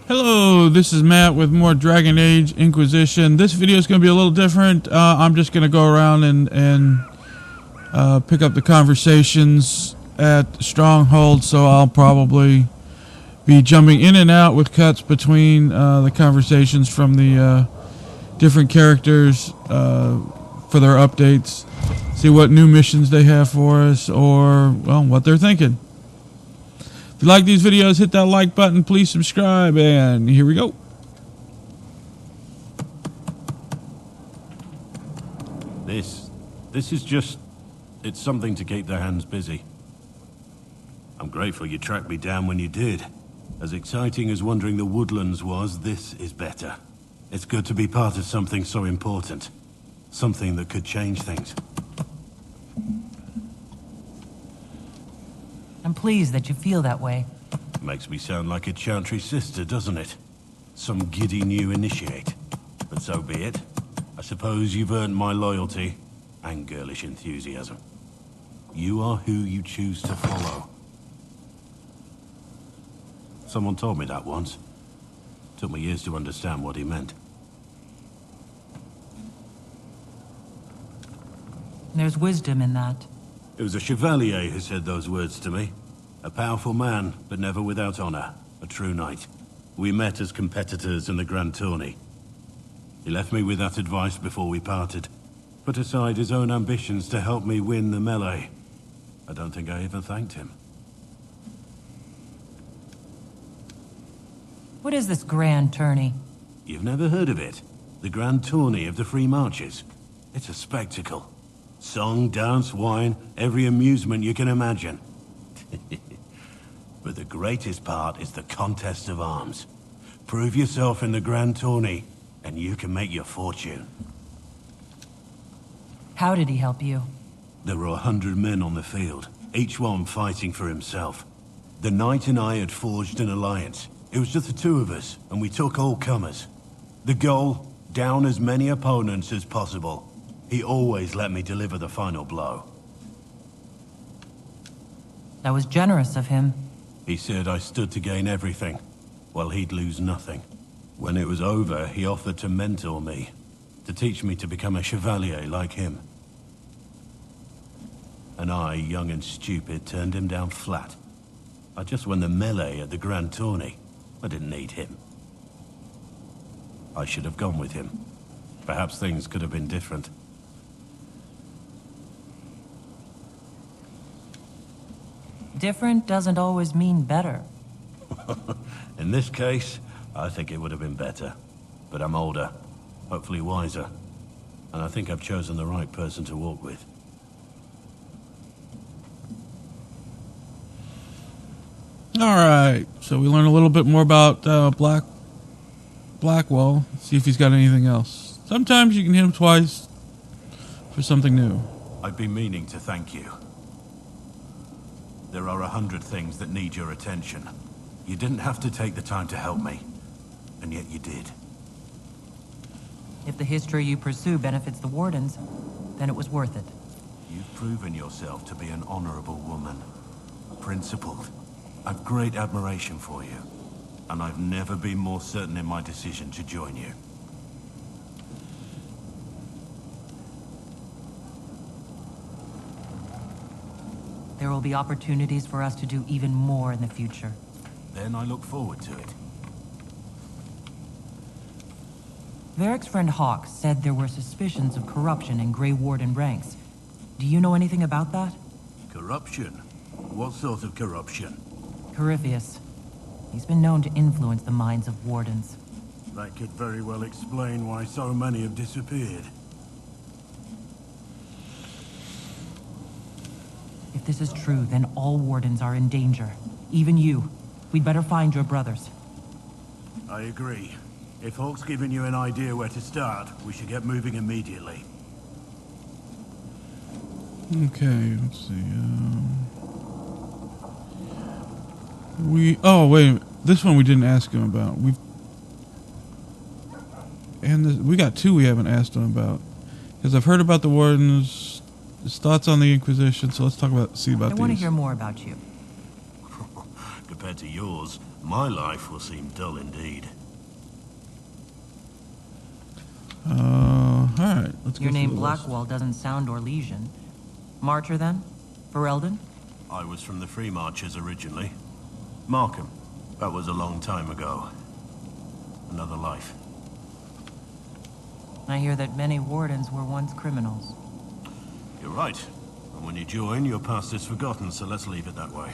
Hello, this is Matt with more dragonageinquisition. This video is going to be a little different. I'm just going to go around and pick up the conversations at Stronghold, so I'll probably be jumping in and out with cuts between the conversations from the different characters for their updates, see what new missions they have for us, or, well, what they're thinking. If you like these videos, hit that like button, please subscribe, and here we go. This is just, it's something to keep their hands busy. I'm grateful you tracked me down when you did. As exciting as wandering the woodlands was, this is better. It's good to be part of something so important. Something that could change things. I'm pleased that you feel that way. Makes me sound like a chantry sister, doesn't it? Some giddy new initiate. But so be it. I suppose you've earned my loyalty and girlish enthusiasm. You are who you choose to follow. Someone told me that once. Took me years to understand what he meant. There's wisdom in that. It was a chevalier who said those words to me. A powerful man, but never without honor. A true knight. We met as competitors in the Grand Tourney. He left me with that advice before we parted. Put aside his own ambitions to help me win the melee. I don't think I even thanked him. What is this grand tourney? You've never heard of it? The Grand Tourney of the Free Marches. It's a spectacle. Song, dance, wine, every amusement you can imagine. But the greatest part is the contest of arms. Prove yourself in the Grand Tourney, and you can make your fortune. How did he help you? There were 100 men on the field, each one fighting for himself. The knight and I had forged an alliance. It was just the two of us, and we took all comers. The goal, down as many opponents as possible. He always let me deliver the final blow. That was generous of him. He said I stood to gain everything, while he'd lose nothing. When it was over, he offered to mentor me, to teach me to become a chevalier like him. And I, young and stupid, turned him down flat. I just won the melee at the Grand Tourney. I didn't need him. I should have gone with him. Perhaps things could have been different. Different doesn't always mean better. In this case, I think it would have been better. But I'm older, hopefully wiser. And I think I've chosen the right person to walk with. Alright, so we learn a little bit more about Blackwell. See if he's got anything else. Sometimes you can hit him twice for something new. I've been meaning to thank you. There are 100 things that need your attention. You didn't have to take the time to help me, and yet you did. If the history you pursue benefits the Wardens, then it was worth it. You've proven yourself to be an honorable woman. Principled. I've great admiration for you, and I've never been more certain in my decision to join you. There will be opportunities for us to do even more in the future. Then I look forward to it. Varric's friend Hawk said there were suspicions of corruption in Grey Warden ranks. Do you know anything about that? Corruption? What sort of corruption? Corypheus. He's been known to influence the minds of Wardens. That could very well explain why so many have disappeared. If this is true, then all Wardens are in danger. Even you. We'd better find your brothers. I agree. If Hawk's given you an idea where to start, we should get moving immediately. Okay, let's see. Oh, wait a minute. This one we didn't ask him about. We got two we haven't asked him about. Because I've heard about the Wardens, his thoughts on the Inquisition, so let's see about these. I want to hear more about you. Compared to yours, my life will seem dull indeed. Alright, let's go. Your name through the list. Blackwall doesn't sound Orlesian. Marcher, then? Ferelden? I was from the Free Marchers originally. Markham. That was a long time ago. Another life. I hear that many wardens were once criminals. You're right. And when you join, your past is forgotten, so let's leave it that way.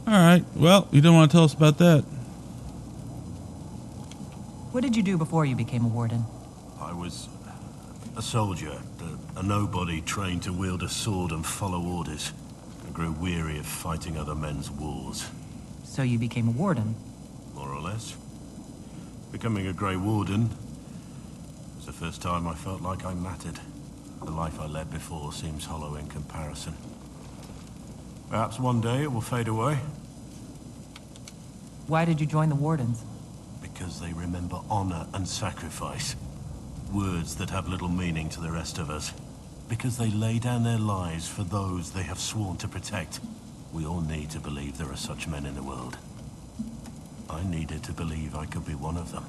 Alright, well, you don't want to tell us about that. What did you do before you became a warden? I was a soldier, a nobody trained to wield a sword and follow orders. I grew weary of fighting other men's wars. So you became a warden? More or less. Becoming a Grey Warden was the first time I felt like I mattered. The life I led before seems hollow in comparison. Perhaps one day it will fade away. Why did you join the wardens? Because they remember honor and sacrifice. Words that have little meaning to the rest of us. Because they lay down their lives for those they have sworn to protect. We all need to believe there are such men in the world. I needed to believe I could be one of them.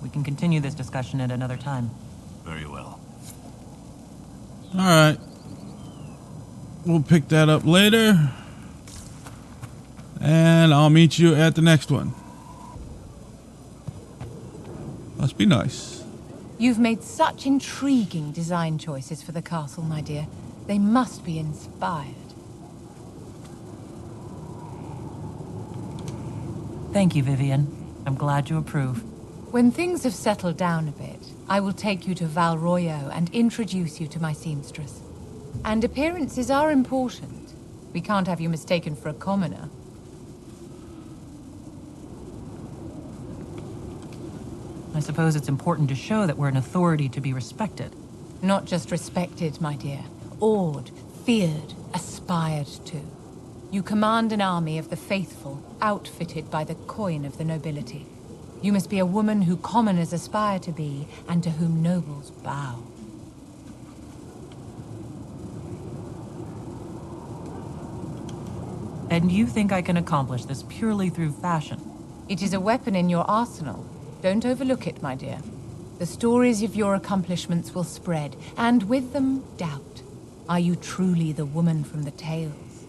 We can continue this discussion at another time. Very well. Alright. We'll pick that up later. And I'll meet you at the next one. Must be nice. You've made such intriguing design choices for the castle, my dear. They must be inspired. Thank you, Vivian. I'm glad you approve. When things have settled down a bit, I will take you to Valroyo and introduce you to my seamstress. And appearances are important. We can't have you mistaken for a commoner. I suppose it's important to show that we're an authority to be respected. Not just respected, my dear. Awed, feared, aspired to. You command an army of the faithful, outfitted by the coin of the nobility. You must be a woman who commoners aspire to be, and to whom nobles bow. And you think I can accomplish this purely through fashion? It is a weapon in your arsenal. Don't overlook it, my dear. The stories of your accomplishments will spread, and with them, doubt. Are you truly the woman from the tales?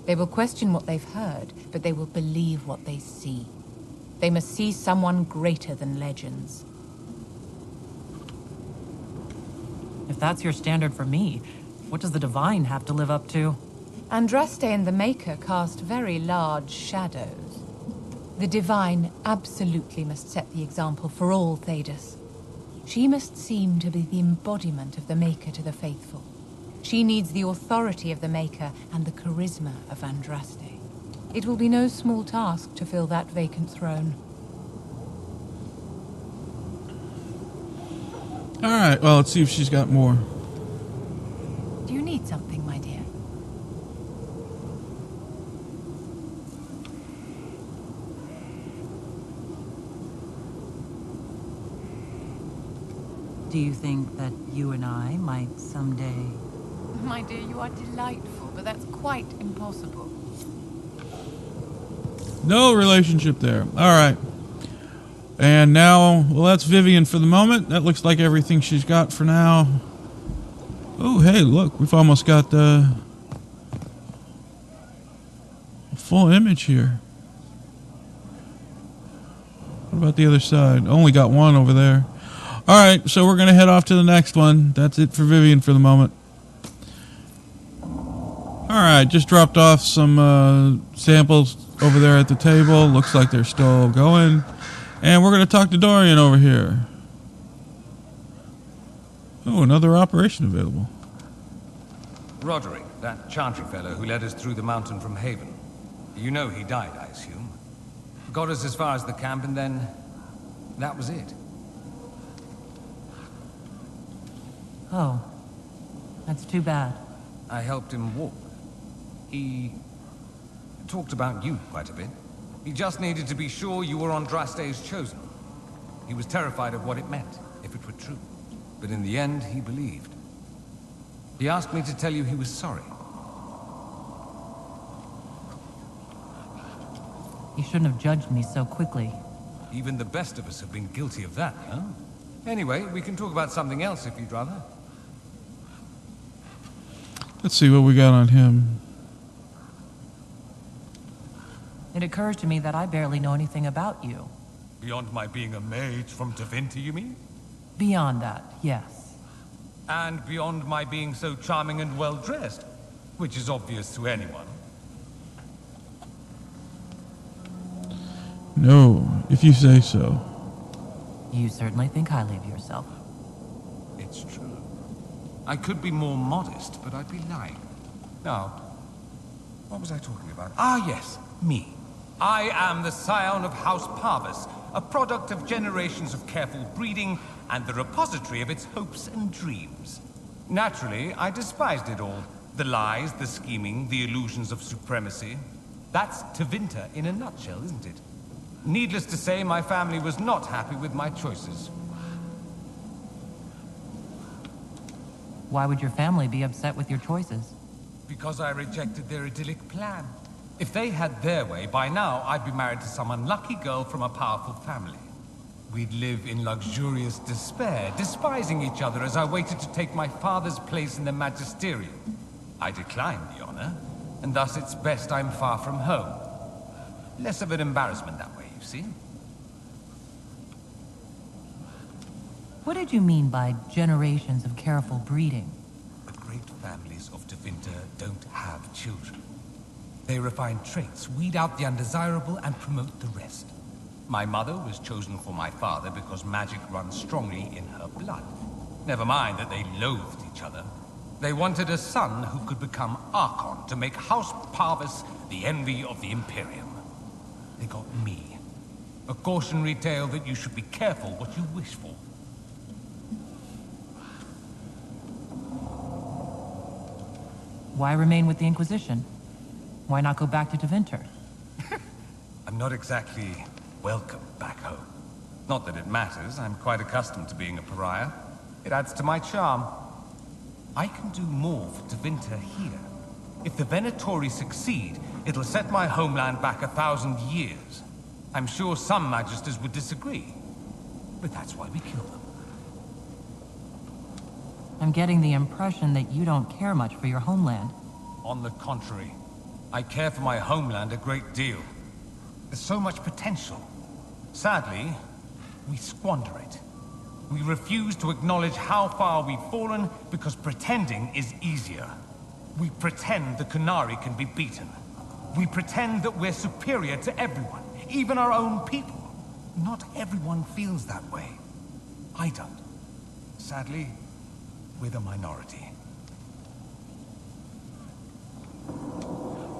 They will question what they've heard, but they will believe what they see. They must see someone greater than legends. If that's your standard for me, what does the Divine have to live up to? Andraste and the Maker cast very large shadows. The Divine absolutely must set the example for all Thedas. She must seem to be the embodiment of the Maker to the faithful. She needs the authority of the Maker and the charisma of Andraste. It will be no small task to fill that vacant throne. Alright, well, let's see if she's got more. Do you need something, my dear? Do you think that you and I might someday... My dear, you are delightful, but that's quite impossible. No relationship there. Alright. And now, well, that's Vivian for the moment. That looks like everything she's got for now. Oh, hey, look. We've almost got a full image here. What about the other side? Only got one over there. Alright, so we're going to head off to the next one. That's it for Vivian for the moment. Alright, just dropped off some samples over there at the table. Looks like they're still going. And we're going to talk to Dorian over here. Oh, another operation available. Roderick, that chantry fellow who led us through the mountain from Haven. You know he died, I assume. Got us as far as the camp and then... that was it. Oh, that's too bad. I helped him walk. He... talked about you quite a bit. He just needed to be sure you were Andraste's chosen. He was terrified of what it meant, if it were true. But in the end, he believed. He asked me to tell you he was sorry. You shouldn't have judged me so quickly. Even the best of us have been guilty of that, huh? Anyway, we can talk about something else if you'd rather. Let's see what we got on him. It occurs to me that I barely know anything about you. Beyond my being a mage from Tevinter, you mean? Beyond that, yes. And beyond my being so charming and well-dressed, which is obvious to anyone. No, if you say so. You certainly think highly of yourself. It's true. I could be more modest, but I'd be lying. Now, what was I talking about? Ah, yes, me. I am the scion of House Parvis, a product of generations of careful breeding and the repository of its hopes and dreams. Naturally, I despised it all. The lies, the scheming, the illusions of supremacy. That's Tevinter in a nutshell, isn't it? Needless to say, my family was not happy with my choices. Why would your family be upset with your choices? Because I rejected their idyllic plan. If they had their way, by now I'd be married to some unlucky girl from a powerful family. We'd live in luxurious despair, despising each other as I waited to take my father's place in the magisterium. I declined the honor, and thus it's best I'm far from home. Less of an embarrassment that way, you see? What did you mean by generations of careful breeding? The great families of Tevinter don't have children. They refine traits, weed out the undesirable, and promote the rest. My mother was chosen for my father because magic runs strongly in her blood. Never mind that they loathed each other. They wanted a son who could become Archon to make House Parvis the envy of the Imperium. They got me. A cautionary tale that you should be careful what you wish for. Why remain with the Inquisition? Why not go back to Tevinter? I'm not exactly welcome back home. Not that it matters, I'm quite accustomed to being a pariah. It adds to my charm. I can do more for Tevinter here. If the Venatori succeed, it'll set my homeland back 1,000 years. I'm sure some magisters would disagree, but that's why we kill them. I'm getting the impression that you don't care much for your homeland. On the contrary, I care for my homeland a great deal. There's so much potential. Sadly, we squander it. We refuse to acknowledge how far we've fallen because pretending is easier. We pretend the Qunari can be beaten. We pretend that we're superior to everyone, even our own people. Not everyone feels that way. I don't. Sadly, we're the minority.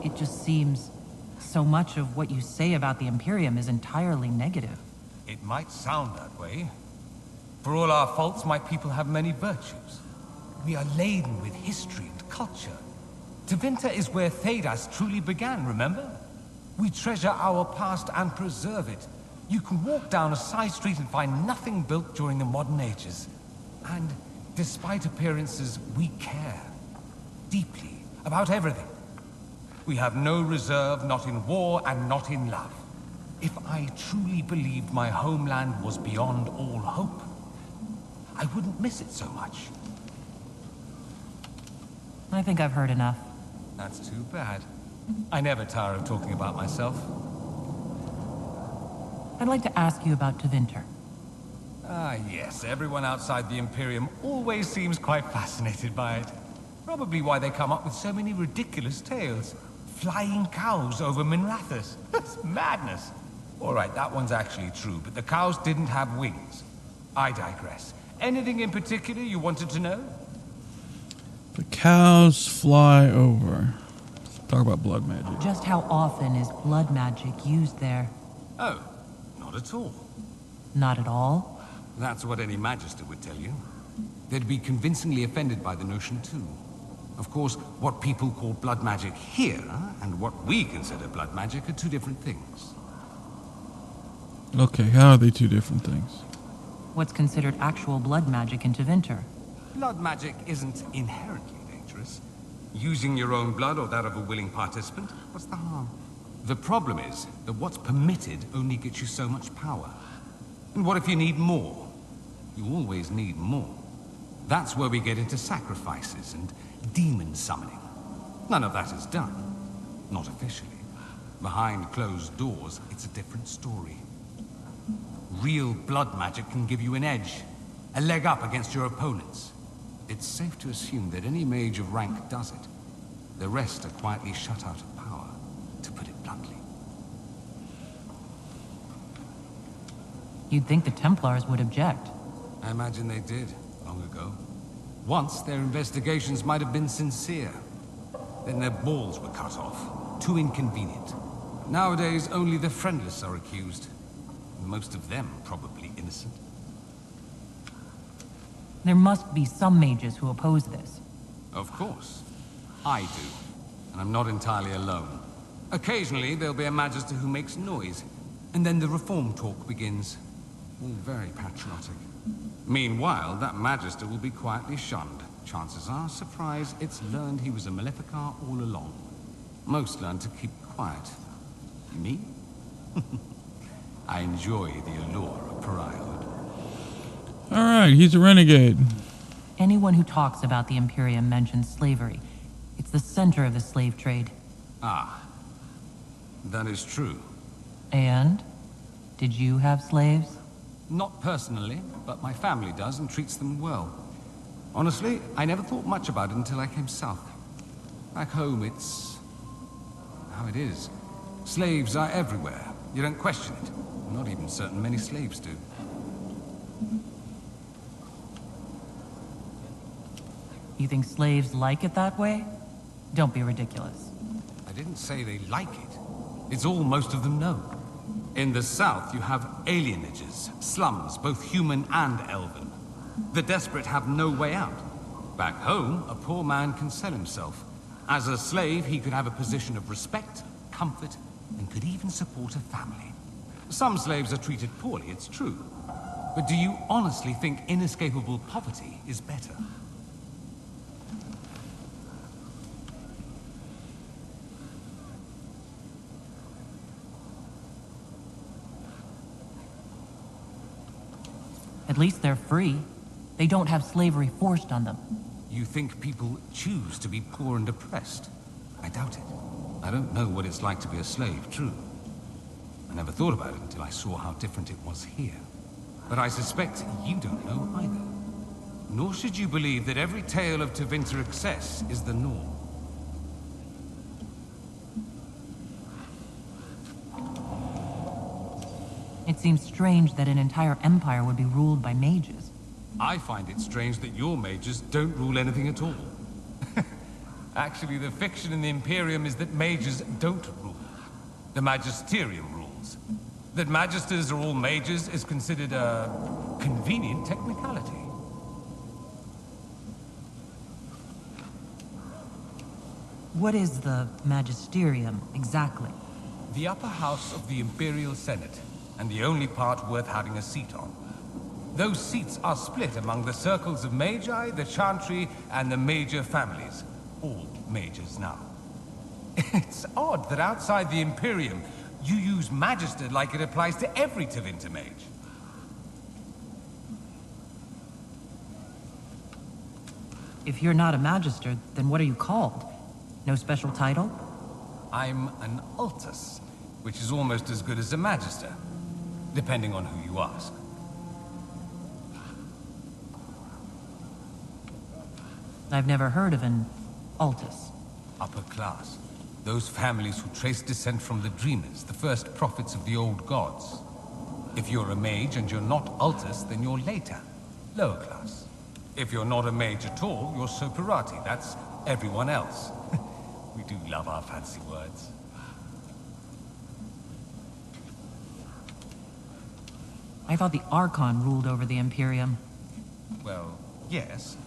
It just seems so much of what you say about the Imperium is entirely negative. It might sound that way. For all our faults, my people have many virtues. We are laden with history and culture. Tevinter is where Thedas truly began, remember? We treasure our past and preserve it. You can walk down a side street and find nothing built during the modern ages. And despite appearances, we care. Deeply. About everything. We have no reserve, not in war and not in love. If I truly believed my homeland was beyond all hope, I wouldn't miss it so much. I think I've heard enough. That's too bad. I never tire of talking about myself. I'd like to ask you about Tevinter. Ah, yes. Everyone outside the Imperium always seems quite fascinated by it. Probably why they come up with so many ridiculous tales. Flying cows over Minrathous. That's madness. All right, that one's actually true, but the cows didn't have wings. I digress. Anything in particular you wanted to know? The cows fly over. Let's talk about blood magic. Just how often is blood magic used there? Oh, not at all. Not at all? That's what any magister would tell you. They'd be convincingly offended by the notion, too. Of course, what people call blood magic here, and what we consider blood magic, are two different things. Okay, how are they two different things? What's considered actual blood magic in Tevinter? Blood magic isn't inherently dangerous. Using your own blood or that of a willing participant, what's the harm? The problem is that what's permitted only gets you so much power. And what if you need more? You always need more. That's where we get into sacrifices and demon summoning. None of that is done. Not officially. Behind closed doors, it's a different story. Real blood magic can give you an edge, a leg up against your opponents. It's safe to assume that any mage of rank does it. The rest are quietly shut out of power, to put it bluntly. You'd think the Templars would object. I imagine they did, long ago. Once, their investigations might have been sincere. Then their balls were cut off. Too inconvenient. Nowadays, only the friendless are accused. Most of them probably innocent. There must be some mages who oppose this. Of course. I do. And I'm not entirely alone. Occasionally, there'll be a magister who makes noise. And then the reform talk begins. All very patriotic. Meanwhile, that magister will be quietly shunned. Chances are, surprise, it's learned he was a Maleficar all along. Most learn to keep quiet. Me? I enjoy the allure of pariahhood. Alright, he's a renegade. Anyone who talks about the Imperium mentions slavery. It's the center of the slave trade. Ah. That is true. And? Did you have slaves? Not personally, but my family does and treats them well. Honestly, I never thought much about it until I came south. Back home, it's how it is. Slaves are everywhere. You don't question it. I'm not even certain many slaves do. You think slaves like it that way? Don't be ridiculous. I didn't say they like it. It's all most of them know. In the south, you have alienages, slums, both human and elven. The desperate have no way out. Back home, a poor man can sell himself. As a slave, he could have a position of respect, comfort, and could even support a family. Some slaves are treated poorly, it's true. But do you honestly think inescapable poverty is better? At least they're free. They don't have slavery forced on them. You think people choose to be poor and oppressed? I doubt it. I don't know what it's like to be a slave, true. I never thought about it until I saw how different it was here. But I suspect you don't know either. Nor should you believe that every tale of Tevinter excess is the norm. It seems strange that an entire empire would be ruled by mages. I find it strange that your mages don't rule anything at all. Actually, the fiction in the Imperium is that mages don't rule. The Magisterium rules. That magisters are all mages is considered a convenient technicality. What is the Magisterium, exactly? The upper house of the Imperial Senate, and the only part worth having a seat on. Those seats are split among the circles of Magi, the Chantry, and the major families. All mages now. It's odd that outside the Imperium, you use Magister like it applies to every Tevinter mage. If you're not a Magister, then what are you called? No special title? I'm an Altus, which is almost as good as a Magister, depending on who you ask. I've never heard of an Altus. Upper class. Those families who trace descent from the Dreamers, the first prophets of the old gods. If you're a mage and you're not Altus, then you're later. Lower class. If you're not a mage at all, you're Soperati. That's everyone else. We do love our fancy words. I thought the Archon ruled over the Imperium. Well, yes.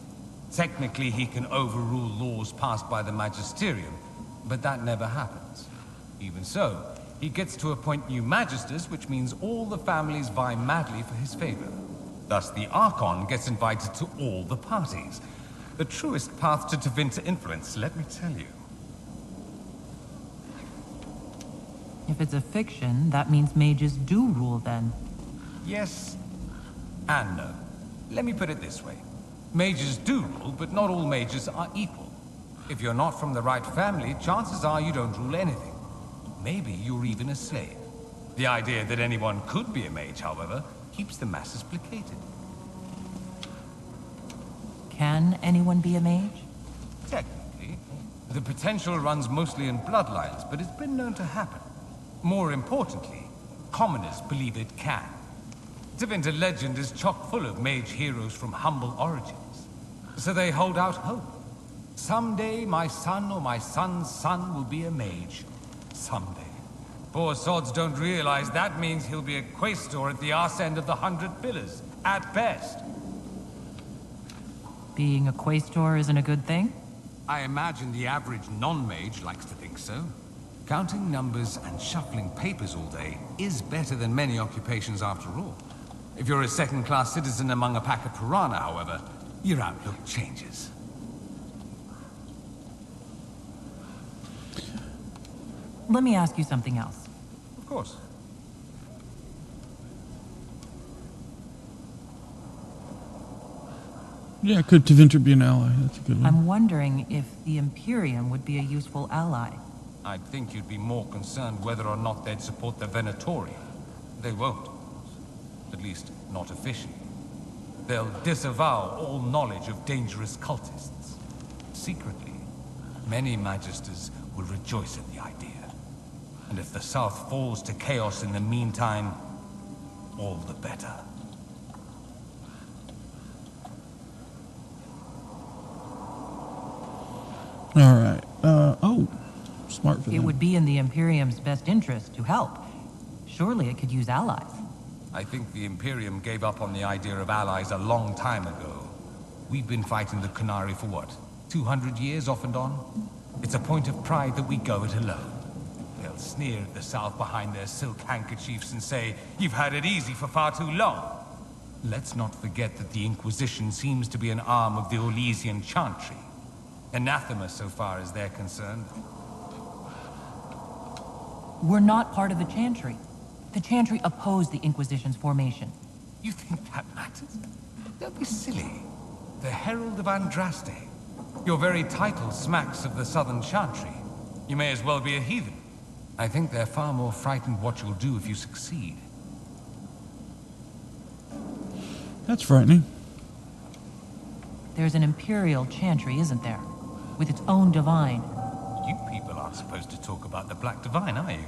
Technically, he can overrule laws passed by the Magisterium, but that never happens. Even so, he gets to appoint new Magisters, which means all the families vie madly for his favor. Thus, the Archon gets invited to all the parties. The truest path to Tevinter influence, let me tell you. If it's a fiction, that means mages do rule then. Yes and no. Let me put it this way. Mages do rule, but not all mages are equal. If you're not from the right family, chances are you don't rule anything. Maybe you're even a slave. The idea that anyone could be a mage, however, keeps the masses placated. Can anyone be a mage? Technically, the potential runs mostly in bloodlines, but it's been known to happen. More importantly, commoners believe it can. Tevinter legend is chock full of mage heroes from humble origins. So they hold out hope. Someday my son or my son's son will be a mage. Someday. Poor sods don't realize that means he'll be a quaestor at the arse end of the 100 Pillars, at best. Being a quaestor isn't a good thing? I imagine the average non-mage likes to think so. Counting numbers and shuffling papers all day is better than many occupations after all. If you're a second-class citizen among a pack of piranha, however, your outlook changes. Let me ask you something else. Of course. Yeah, could Tevinter be an ally? That's a good one. I'm wondering if the Imperium would be a useful ally. I'd think you'd be more concerned whether or not they'd support the Venatorium. They won't. At least, not officially. They'll disavow all knowledge of dangerous cultists. Secretly, many Magisters will rejoice at the idea. And if the South falls to chaos in the meantime, all the better. All right. Oh, smart for It them. would be in the Imperium's best interest to help. Surely it could use allies. I think the Imperium gave up on the idea of allies a long time ago. We've been fighting the Qunari for what, 200 years off and on? It's a point of pride that we go it alone. They'll sneer at the South behind their silk handkerchiefs and say, "You've had it easy for far too long." Let's not forget that the Inquisition seems to be an arm of the Orlesian Chantry. Anathema so far as they're concerned. We're not part of the Chantry. The Chantry opposed the Inquisition's formation. You think that matters? Don't be silly. The Herald of Andraste. Your very title smacks of the Southern Chantry. You may as well be a heathen. I think they're far more frightened what you'll do if you succeed. That's frightening. There's an Imperial Chantry, isn't there? With its own divine. You people aren't supposed to talk about the Black Divine, are you?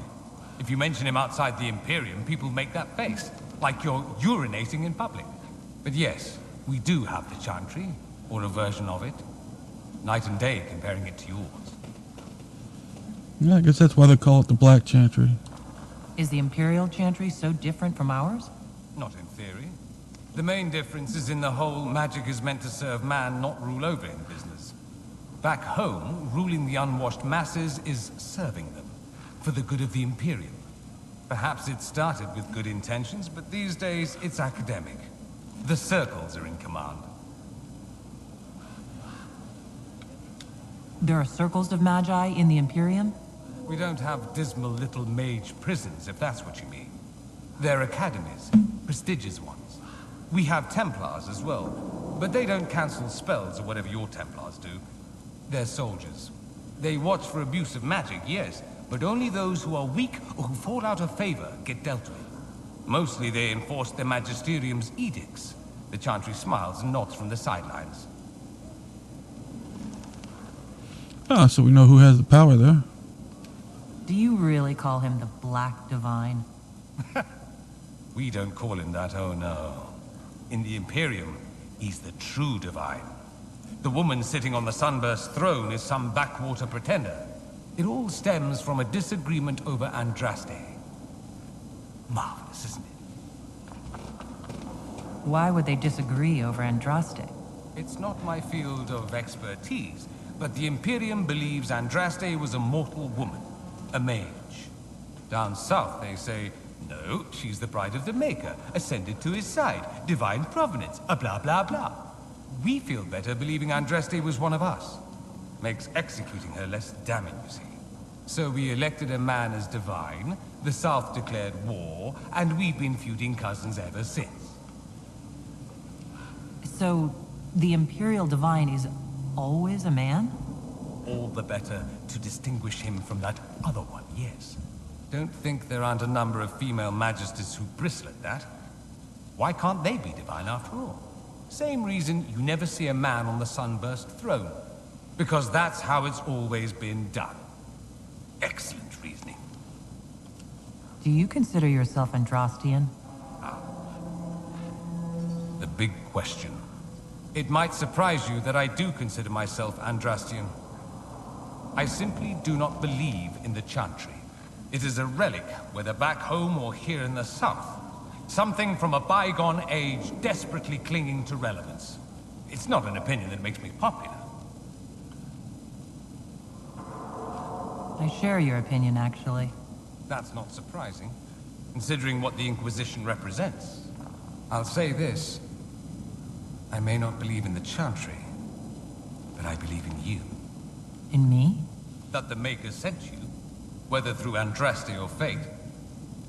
If you mention him outside the Imperium, people make that face, like you're urinating in public. But yes, we do have the Chantry, or a version of it. Night and day comparing it to yours. Yeah, I guess that's why they call it the Black Chantry. Is the Imperial Chantry so different from ours? Not in theory. The main difference is in the whole magic is meant to serve man, not rule over him business. Back home, ruling the unwashed masses is serving them, for the good of the Imperium. Perhaps it started with good intentions, but these days it's academic. The circles are in command. There are circles of magi in the Imperium? We don't have dismal little mage prisons, if that's what you mean. They're academies, prestigious ones. We have Templars as well, but they don't cancel spells or whatever your Templars do. They're soldiers. They watch for abuse of magic, yes, but only those who are weak or who fall out of favor get dealt with. Mostly they enforce the Magisterium's edicts. The Chantry smiles and nods from the sidelines. Ah, so we know who has the power there. Do you really call him the Black Divine? We don't call him that, oh no. In the Imperium, he's the true divine. The woman sitting on the Sunburst throne is some backwater pretender. It all stems from a disagreement over Andraste. Marvelous, isn't it? Why would they disagree over Andraste? It's not my field of expertise, but the Imperium believes Andraste was a mortal woman, a mage. Down south, they say, no, she's the bride of the Maker, ascended to his side, divine provenance, a blah blah blah. We feel better believing Andraste was one of us. Makes executing her less damning, you see. So we elected a man as divine, the South declared war, and we've been feuding cousins ever since. So, the Imperial Divine is always a man? All the better to distinguish him from that other one, yes. Don't think there aren't a number of female magisters who bristle at that. Why can't they be divine after all? Same reason you never see a man on the Sunburst throne. Because that's how it's always been done. Excellent reasoning. Do you consider yourself Andrastian? The big question. It might surprise you that I do consider myself Andrastian. I simply do not believe in the Chantry. It is a relic, whether back home or here in the South. Something from a bygone age desperately clinging to relevance. It's not an opinion that makes me popular. I share your opinion, actually. That's not surprising, considering what the Inquisition represents. I'll say this. I may not believe in the Chantry, but I believe in you. In me? That the Maker sent you, whether through Andraste or fate.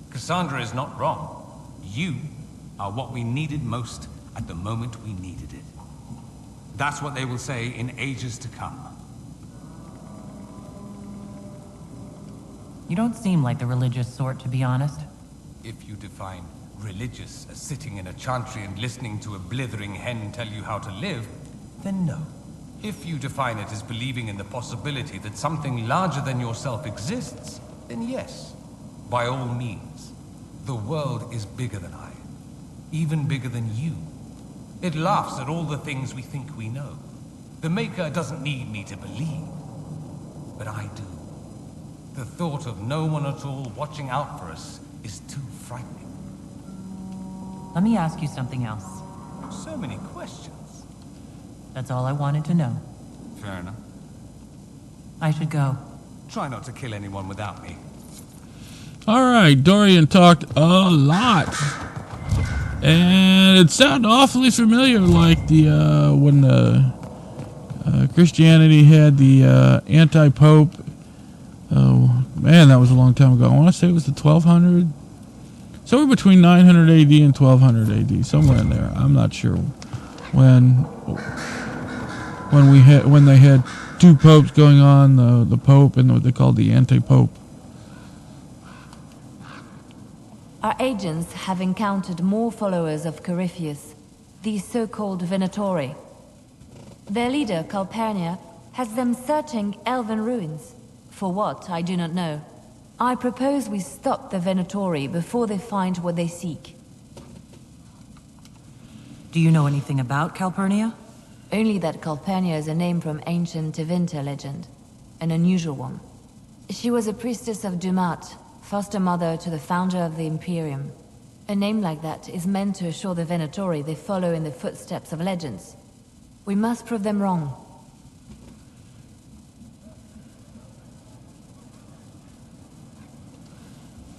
Cassandra is not wrong. You are what we needed most at the moment we needed it. That's what they will say in ages to come. You don't seem like the religious sort, to be honest. If you define religious as sitting in a chantry and listening to a blithering hen tell you how to live, then no. If you define it as believing in the possibility that something larger than yourself exists, then yes, by all means. The world is bigger than I, even bigger than you. It laughs at all the things we think we know. The Maker doesn't need me to believe, but I do. The thought of no one at all watching out for us is too frightening. Let me ask you something else. So many questions. That's all I wanted to know. Fair enough. I should go. Try not to kill anyone without me. Alright, Dorian talked a lot. And it sounded awfully familiar, like the when Christianity had the anti-pope. Oh man, that was a long time ago. I want to say it was the 1200, somewhere between 900 AD and 1200 AD, somewhere in there. I'm not sure when they had two popes going on, the pope and what they called the anti-pope. Our agents have encountered more followers of Corypheus, the so-called Venatori. Their leader, Calpurnia, has them searching elven ruins. For what, I do not know. I propose we stop the Venatori before they find what they seek. Do you know anything about Calpurnia? Only that Calpurnia is a name from ancient Tevinter legend. An unusual one. She was a priestess of Dumat, foster mother to the founder of the Imperium. A name like that is meant to assure the Venatori they follow in the footsteps of legends. We must prove them wrong.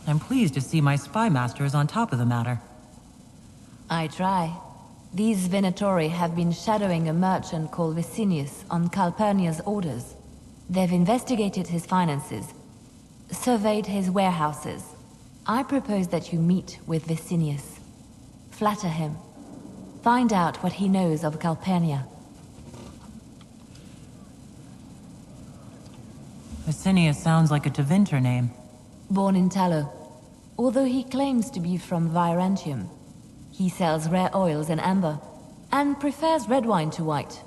I'm pleased to see my spy master is on top of the matter. I try. These Venatori have been shadowing a merchant called Vicinius on Calpurnia's orders. They've investigated his finances, surveyed his warehouses. I propose that you meet with Vicinius. Flatter him. Find out what he knows of Calpurnia. Vicinius sounds like a Tevinter name. Born in Tallow. Although he claims to be from Virantium, he sells rare oils and amber, and prefers red wine to white.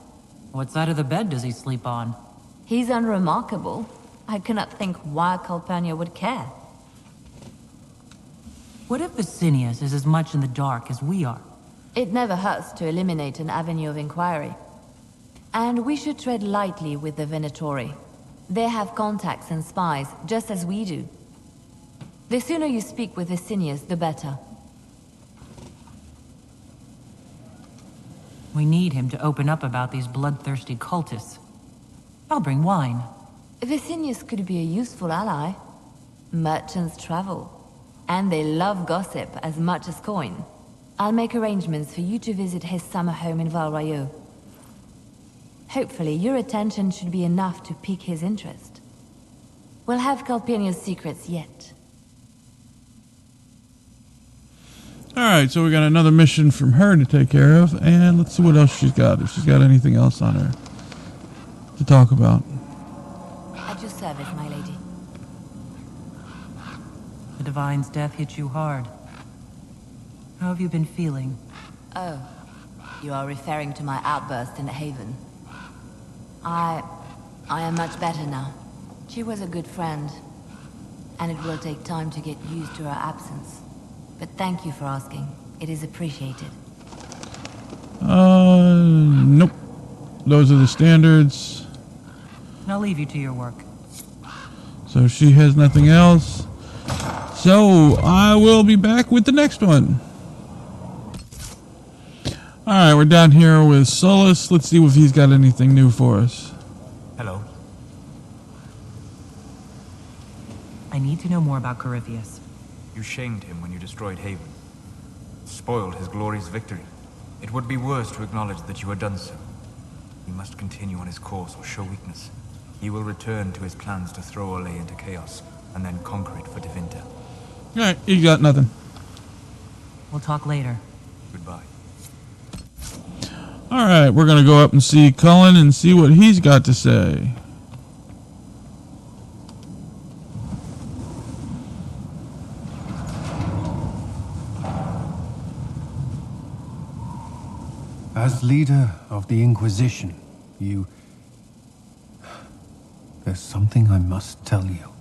What side of the bed does he sleep on? He's unremarkable. I cannot think why Calpurnia would care. What if Vicinius is as much in the dark as we are? It never hurts to eliminate an avenue of inquiry. And we should tread lightly with the Venatori. They have contacts and spies, just as we do. The sooner you speak with Vicinius, the better. We need him to open up about these bloodthirsty cultists. I'll bring wine. Vicinius could be a useful ally. Merchants travel, and they love gossip as much as coin. I'll make arrangements for you to visit his summer home in Val Royeaux. Hopefully, your attention should be enough to pique his interest. We'll have Calpurnia's secrets yet. Alright, so we got another mission from her to take care of, and let's see what else she's got, if she's got anything else on her to talk about. At your service, my lady. The Divine's death hit you hard. How have you been feeling? Oh, you are referring to my outburst in Haven. I am much better now. She was a good friend, and it will take time to get used to her absence. But thank you for asking. It is appreciated. Nope. Those are the standards. I'll leave you to your work. So she has nothing else. So I will be back with the next one. Alright, we're down here with Solus. Let's see if he's got anything new for us. Hello. I need to know more about Corypheus. You shamed him when you destroyed Haven. Spoiled his glorious victory. It would be worse to acknowledge that you had done so. He must continue on his course or show weakness. He will return to his plans to throw Olay into chaos, and then conquer it for Devinter. Alright, you got nothing. We'll talk later. Goodbye. Alright, we're gonna go up and see Cullen and see what he's got to say. As leader of the Inquisition, there's something I must tell you.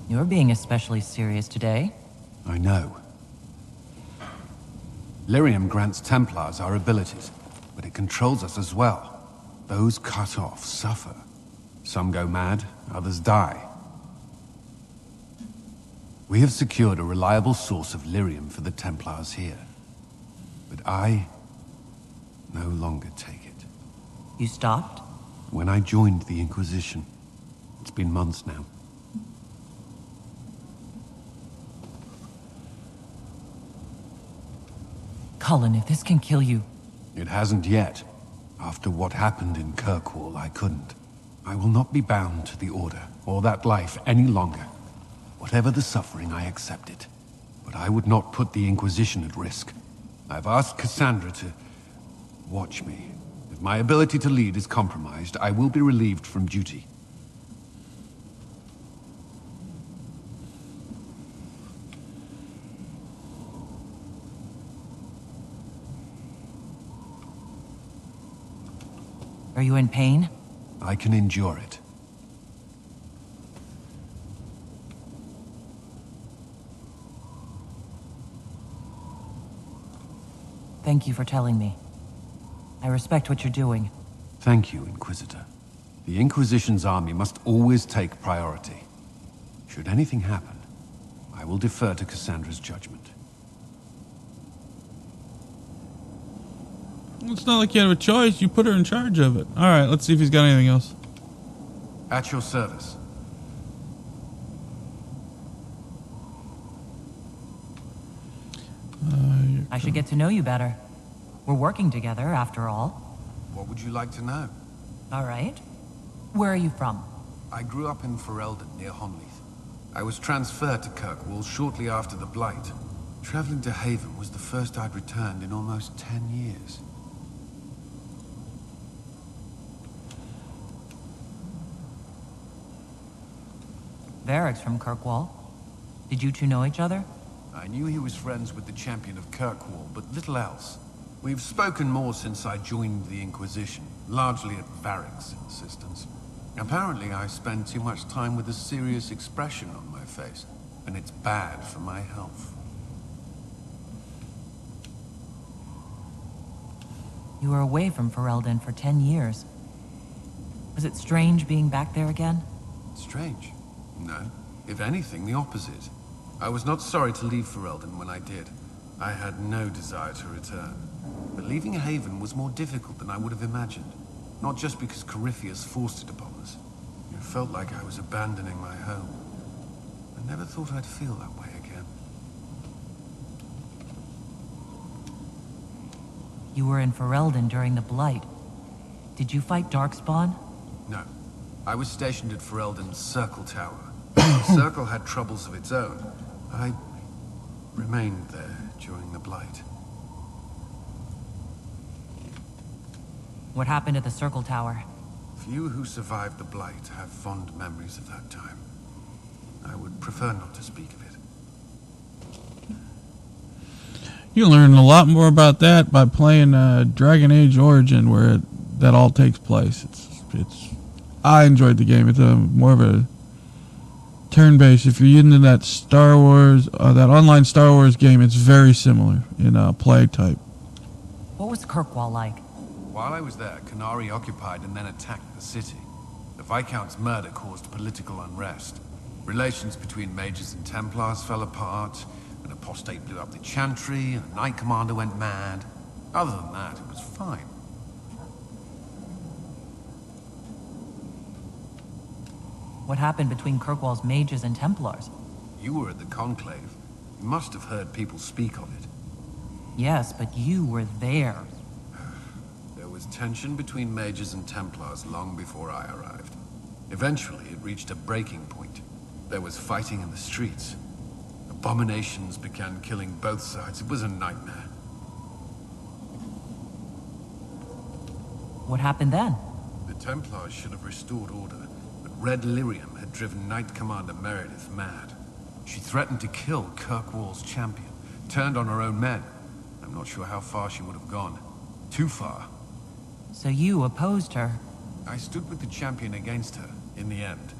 You're being especially serious today. I know. Lyrium grants Templars our abilities, but it controls us as well. Those cut off suffer. Some go mad, others die. We have secured a reliable source of lyrium for the Templars here. But I no longer take it. You stopped? When I joined the Inquisition, it's been months now. Cullen, if this can kill you... It hasn't yet. After what happened in Kirkwall, I couldn't. I will not be bound to the Order, or that life any longer. Whatever the suffering, I accept it. But I would not put the Inquisition at risk. I've asked Cassandra to watch me. If my ability to lead is compromised, I will be relieved from duty. Are you in pain? I can endure it. Thank you for telling me. I respect what you're doing. Thank you, Inquisitor. The Inquisition's army must always take priority. Should anything happen, I will defer to Cassandra's judgment. It's not like you have a choice. You put her in charge of it. Alright, let's see if he's got anything else. At your service. I should get to know you better. We're working together, after all. What would you like to know? All right. Where are you from? I grew up in Ferelden, near Honleith. I was transferred to Kirkwall shortly after the Blight. Traveling to Haven was the first I'd returned in almost 10 years. Varric's from Kirkwall. Did you two know each other? I knew he was friends with the champion of Kirkwall, but little else. We've spoken more since I joined the Inquisition, largely at Varric's insistence. Apparently, I spend too much time with a serious expression on my face, and it's bad for my health. You were away from Ferelden for 10 years. Was it strange being back there again? Strange? No. If anything, the opposite. I was not sorry to leave Ferelden when I did. I had no desire to return. But leaving Haven was more difficult than I would have imagined. Not just because Corypheus forced it upon us. It felt like I was abandoning my home. I never thought I'd feel that way again. You were in Ferelden during the Blight. Did you fight Darkspawn? No, I was stationed at Ferelden's Circle Tower. The Circle had troubles of its own. I remained there during the Blight. What happened at the Circle Tower? Few who survived the Blight have fond memories of that time. I would prefer not to speak of it. You learn a lot more about that by playing Dragon Age Origin, where that all takes place. I enjoyed the game. It's more of a turn-based. If you're into that Star Wars, that online Star Wars game, it's very similar in play type. What was Kirkwall like? While I was there, Qunari occupied and then attacked the city. The Viscount's murder caused political unrest. Relations between mages and Templars fell apart. An apostate blew up the Chantry, and the Knight Commander went mad. Other than that, it was fine. What happened between Kirkwall's mages and Templars? You were at the Conclave. You must have heard people speak of it. Yes, but you were there. There was tension between mages and Templars long before I arrived. Eventually, it reached a breaking point. There was fighting in the streets. Abominations began killing both sides. It was a nightmare. What happened then? The Templars should have restored order, but Red Lyrium had driven Knight Commander Meredith mad. She threatened to kill Kirkwall's champion, turned on her own men. I'm not sure how far she would have gone. Too far. So you opposed her? I stood with the champion against her, in the end.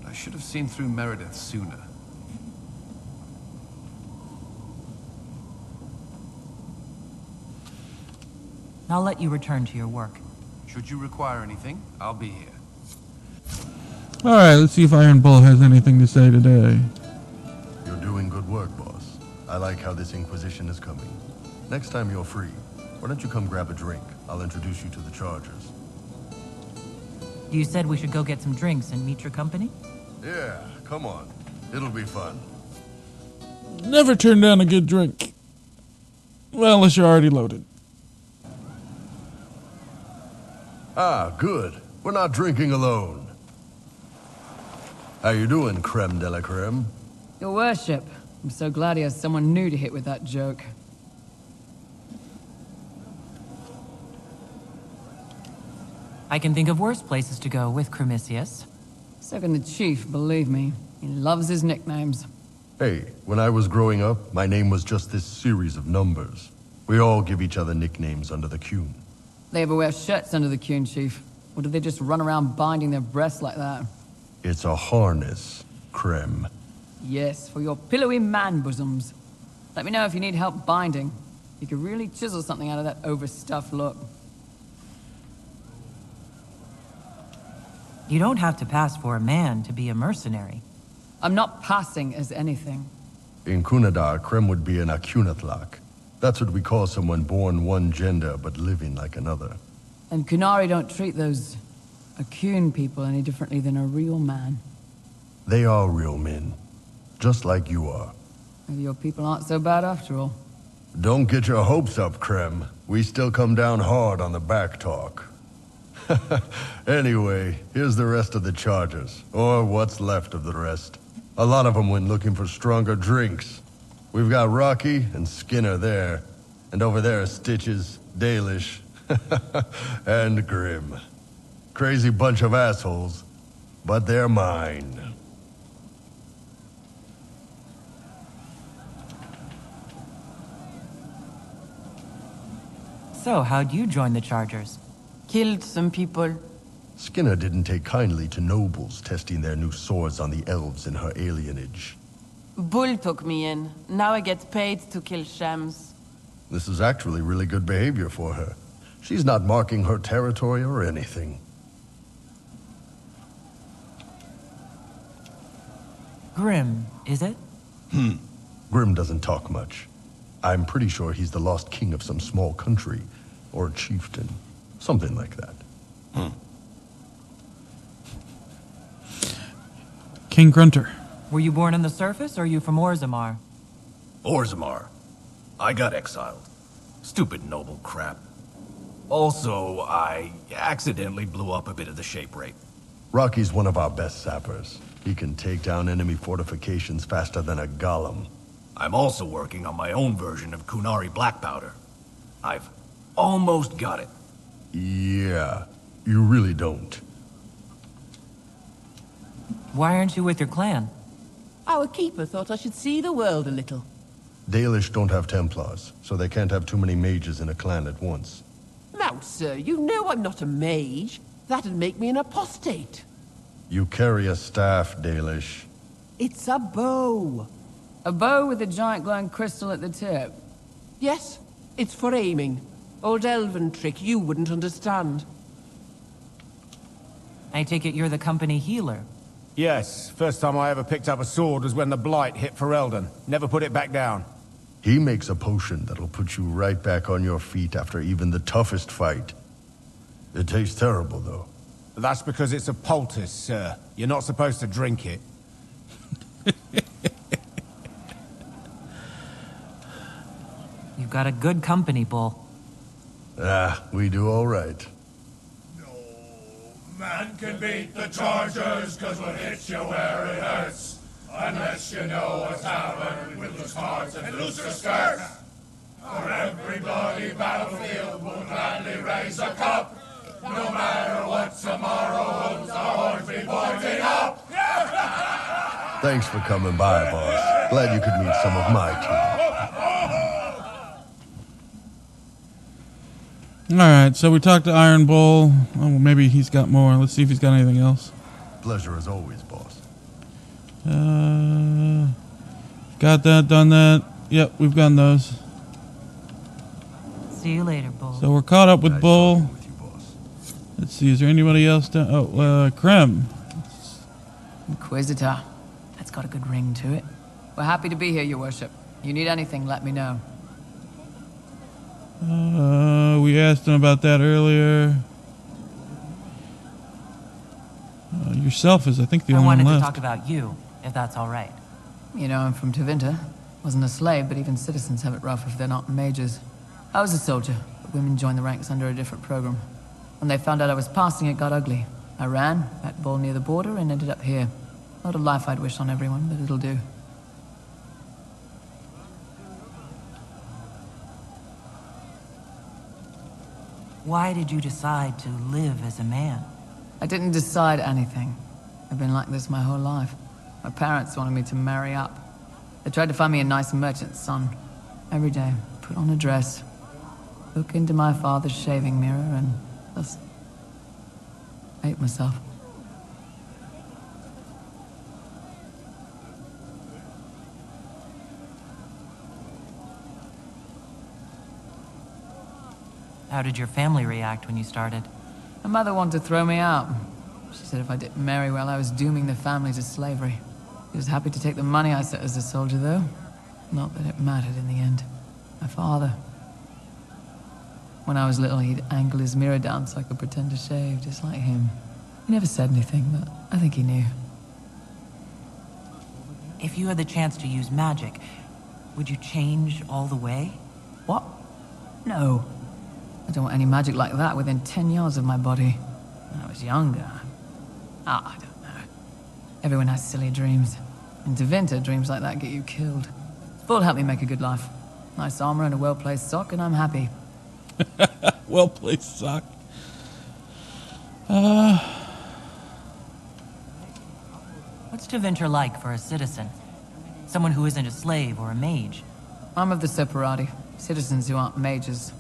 But I should have seen through Meredith sooner. I'll let you return to your work. Should you require anything, I'll be here. Alright, let's see if Iron Bull has anything to say today. You're doing good work, boss. I like how this Inquisition is coming. Next time you're free, why don't you come grab a drink? I'll introduce you to the Chargers. You said we should go get some drinks and meet your company? Yeah, come on. It'll be fun. Never turn down a good drink. Well, unless you're already loaded. Ah, good. We're not drinking alone. How you doing, creme de la creme? Your worship, I'm so glad he has someone new to hit with that joke. I can think of worse places to go with Cremisius. So can the chief, believe me. He loves his nicknames. Hey, when I was growing up, my name was just this series of numbers. We all give each other nicknames under the Qun. They ever wear shirts under the Qun, chief? Or do they just run around binding their breasts like that? It's a harness, creme. Yes, for your pillowy man bosoms. Let me know if you need help binding. You could really chisel something out of that overstuffed look. You don't have to pass for a man to be a mercenary. I'm not passing as anything. In Kunadar, creme would be an Akunatlak. That's what we call someone born one gender but living like another. And Qunari don't treat those Akun people any differently than a real man. They are real men, just like you are. Maybe your people aren't so bad after all. Don't get your hopes up, creme. We still come down hard on the back talk. Anyway, here's the rest of the Chargers, or what's left of the rest. A lot of them went looking for stronger drinks. We've got Rocky and Skinner there, and over there are Stitches, Dalish, and Grim. Crazy bunch of assholes, but they're mine. So, how'd you join the Chargers? Killed some people. Skinner didn't take kindly to nobles testing their new swords on the elves in her alienage. Bull took me in. Now I get paid to kill shams. This is actually really good behavior for her. She's not marking her territory or anything. Grim, is it? Grim doesn't talk much. I'm pretty sure he's the lost king of some small country, or a chieftain. Something like that. King Grunter. Were you born on the surface, or are you from Orzammar? Orzammar. I got exiled. Stupid noble crap. Also, I accidentally blew up a bit of the shape rate. Rocky's one of our best sappers. He can take down enemy fortifications faster than a golem. I'm also working on my own version of Kunari black powder. I've almost got it. Yeah, you really don't. Why aren't you with your clan? Our keeper thought I should see the world a little. Dalish don't have Templars, so they can't have too many mages in a clan at once. Now, sir, you know I'm not a mage. That'd make me an apostate. You carry a staff, Dalish. It's a bow. A bow with a giant glowing crystal at the tip. Yes, it's for aiming. Old elven trick you wouldn't understand. I take it you're the company healer. Yes, first time I ever picked up a sword was when the Blight hit Ferelden. Never put it back down. He makes a potion that'll put you right back on your feet after even the toughest fight. It tastes terrible, though. That's because it's a poultice, sir. You're not supposed to drink it. You've got a good company, Bull. We do all right. Man can beat the Chargers, cause what hits you where it hurts. Unless you know a tavern with loose cards and looser skirts. For every bloody battlefield will gladly raise a cup. No matter what tomorrow holds, our horns be pointing up. Thanks for coming by, boss. Glad you could meet some of my team. Alright, so we talked to Iron Bull. Oh, maybe he's got more. Let's see if he's got anything else. Pleasure as always, boss. Got that, done that. Yep, we've gotten those. See you later, Bull. So we're caught up with Nice Bull. talking with you, boss. Let's see, is there anybody else down? Oh, Krem. Inquisitor. That's got a good ring to it. We're happy to be here, your worship. You need anything, let me know. We asked him about that earlier. Yourself is, I think, the I only one wanted to left. talk about you, if that's all right. You know, I'm from Tevinter. Wasn't a slave, but even citizens have it rough if they're not mages. I was a soldier, but women joined the ranks under a different program. When they found out I was passing, it got ugly. I ran, met Bull near the border, and ended up here. Not a life I'd wish on everyone, but it'll do. Why did you decide to live as a man? I didn't decide anything. I've been like this my whole life. My parents wanted me to marry up. They tried to find me a nice merchant's son. Every day, put on a dress, look into my father's shaving mirror, and just hate myself. How did your family react when you started? My mother wanted to throw me out. She said if I didn't marry well, I was dooming the family to slavery. She was happy to take the money I set as a soldier, though. Not that it mattered in the end. My father. When I was little, he'd angle his mirror down so I could pretend to shave, just like him. He never said anything, but I think he knew. If you had the chance to use magic, would you change all the way? What? No. I don't want any magic like that within 10 yards of my body. When I was younger. I don't know. Everyone has silly dreams. In Tevinter, dreams like that get you killed. Bull helped me make a good life. Nice armor and a well-placed sock, and I'm happy. Well-placed sock. What's Tevinter like for a citizen? Someone who isn't a slave or a mage? I'm of the Separati. Citizens who aren't mages.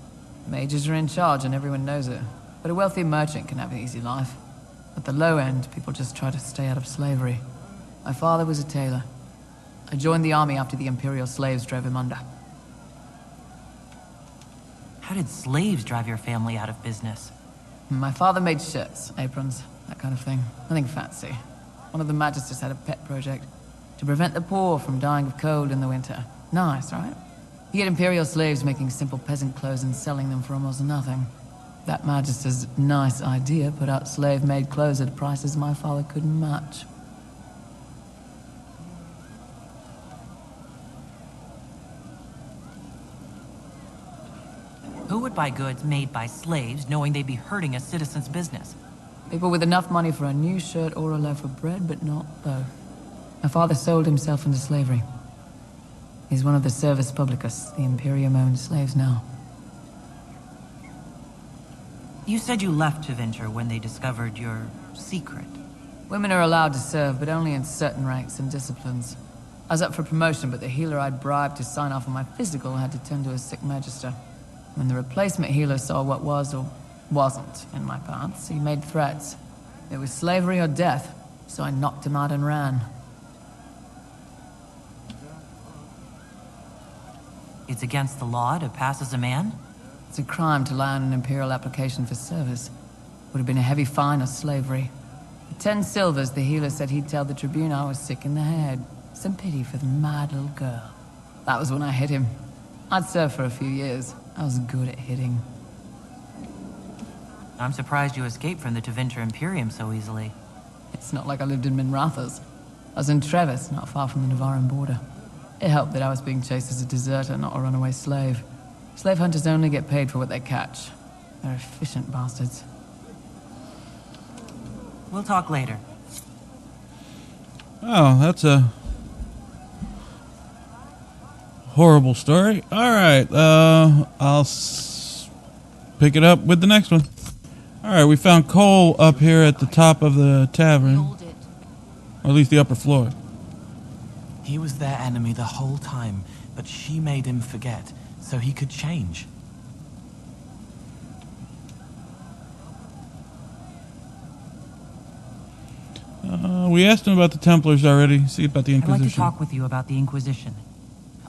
Mages are in charge and everyone knows it. But a wealthy merchant can have an easy life. At the low end, people just try to stay out of slavery. My father was a tailor. I joined the army after the Imperial slaves drove him under. How did slaves drive your family out of business? My father made shirts, aprons, that kind of thing. Nothing fancy. One of the magisters had a pet project to prevent the poor from dying of cold in the winter. Nice, right? He had Imperial slaves making simple peasant clothes and selling them for almost nothing. That magister's nice idea put out slave-made clothes at prices my father couldn't match. Who would buy goods made by slaves knowing they'd be hurting a citizen's business? People with enough money for a new shirt or a loaf of bread, but not both. My father sold himself into slavery. He's one of the Servus Publicus, the Imperium-owned slaves now. You said you left Tevinter when they discovered your secret. Women are allowed to serve, but only in certain ranks and disciplines. I was up for promotion, but the healer I'd bribed to sign off on my physical had to turn to a sick magister. When the replacement healer saw what was or wasn't in my paths, he made threats. It was slavery or death, so I knocked him out and ran. It's against the law to pass as a man? It's a crime to lie on an Imperial application for service. Would have been a heavy fine or slavery. For 10 silvers, the healer said he'd tell the Tribune I was sick in the head. Some pity for the mad little girl. That was when I hit him. I'd served for a few years. I was good at hitting. I'm surprised you escaped from the Tevinter Imperium so easily. It's not like I lived in Minrathous. I was in Trevis, not far from the Navaran border. It helped that I was being chased as a deserter, not a runaway slave. Slave hunters only get paid for what they catch. They're efficient bastards. We'll talk later. Oh, that's a horrible story. All right, I'll pick it up with the next one. All right, we found Cole up here at the top of the tavern, or at least the upper floor. He was their enemy the whole time, but she made him forget, so he could change. We asked him about the Templars already. See about the I'd Inquisition. like to talk with you about the Inquisition.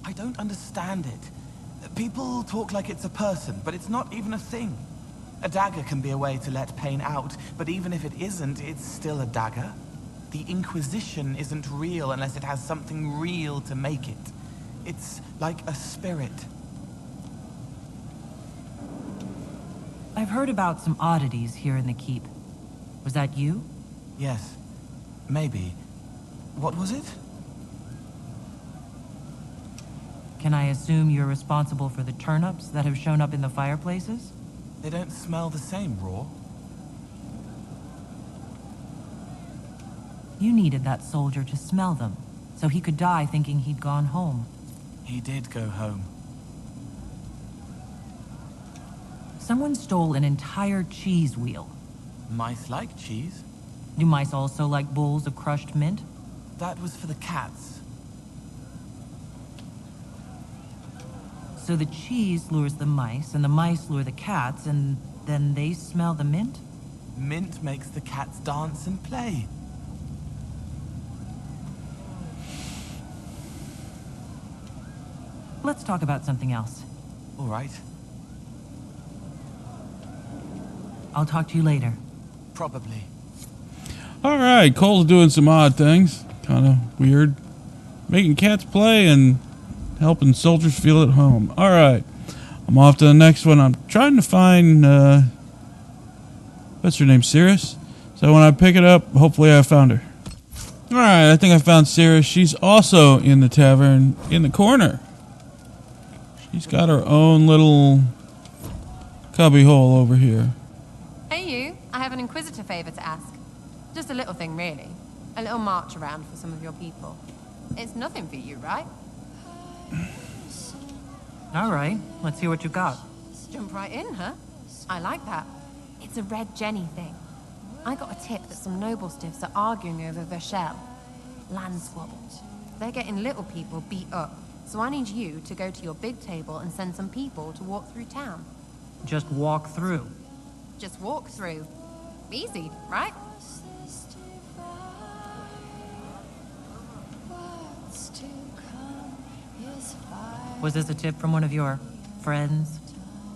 I don't understand it. People talk like it's a person, but it's not even a thing. A dagger can be a way to let pain out, but even if it isn't, it's still a dagger. The Inquisition isn't real unless it has something real to make it. It's like a spirit. I've heard about some oddities here in the keep. Was that you? Yes. Maybe. What was it? Can I assume you're responsible for the turnips that have shown up in the fireplaces? They don't smell the same, raw. You needed that soldier to smell them, so he could die thinking he'd gone home. He did go home. Someone stole an entire cheese wheel. Mice like cheese. Do mice also like bowls of crushed mint? That was for the cats. So the cheese lures the mice, and the mice lure the cats, and then they smell the mint? Mint makes the cats dance and play. Let's talk about something else. All right. I'll talk to you later. Probably. All right, Cole's doing some odd things. Kind of weird. Making cats play and helping soldiers feel at home. All right. I'm off to the next one. I'm trying to find, what's her name, Cirrus? So when I pick it up, hopefully I found her. All right, I think I found Cirrus. She's also in the tavern in the corner. She's got her own little cubby hole over here. Hey you, I have an Inquisitor favor to ask. Just a little thing, really. A little march around for some of your people. It's nothing for you, right? All right, let's see what you got. Jump right in, huh? I like that. It's a Red Jenny thing. I got a tip that some noble stiffs are arguing over Verschel. Land squabble. They're getting little people beat up. So I need you to go to your big table and send some people to walk through town. Just walk through. Just walk through. Easy, right? Was this a tip from one of your friends?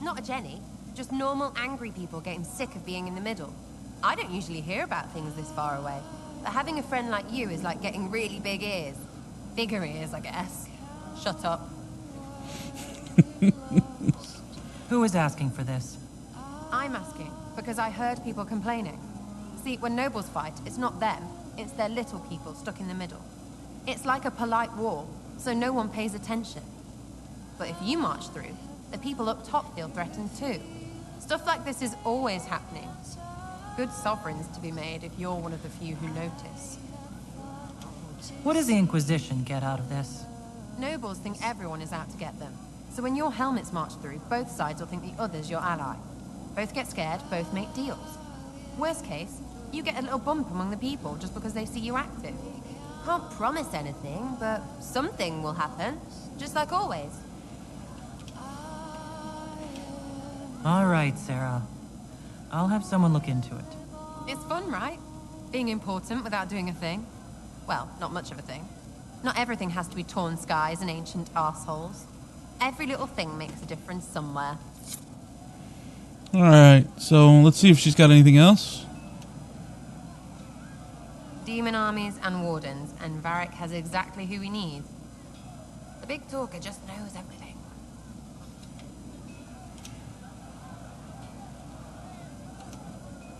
Not a Jenny. Just normal angry people getting sick of being in the middle. I don't usually hear about things this far away. But having a friend like you is like getting really big ears. Bigger ears, I guess. Shut up. Who is asking for this? I'm asking, because I heard people complaining. See, when nobles fight, it's not them, it's their little people stuck in the middle. It's like a polite war, so no one pays attention. But if you march through, the people up top feel threatened too. Stuff like this is always happening. Good sovereigns to be made if you're one of the few who notice. What does the Inquisition get out of this? Nobles think everyone is out to get them. So when your helmets march through, both sides will think the other's your ally. Both get scared, both make deals. Worst case, you get a little bump among the people just because they see you active. Can't promise anything, but something will happen, just like always. All right, Sarah. I'll have someone look into it. It's fun, right? Being important without doing a thing. Well, not much of a thing. Not everything has to be torn skies and ancient arseholes. Every little thing makes a difference somewhere. Alright, so let's see if she's got anything else. Demon armies and wardens, and Varric has exactly who he needs. The big talker just knows everything.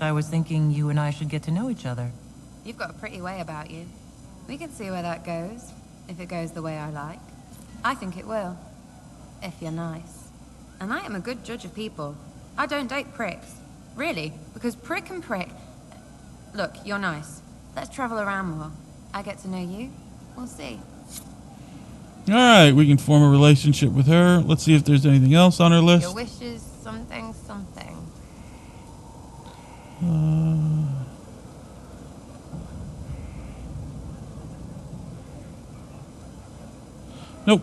I was thinking you and I should get to know each other. You've got a pretty way about you. We can see where that goes, if it goes the way I like. I think it will, if you're nice. And I am a good judge of people. I don't date pricks. Really, because prick and prick... Look, you're nice. Let's travel around more. I get to know you. We'll see. Alright, we can form a relationship with her. Let's see if there's anything else on her list. Your wish is something, something. Nope.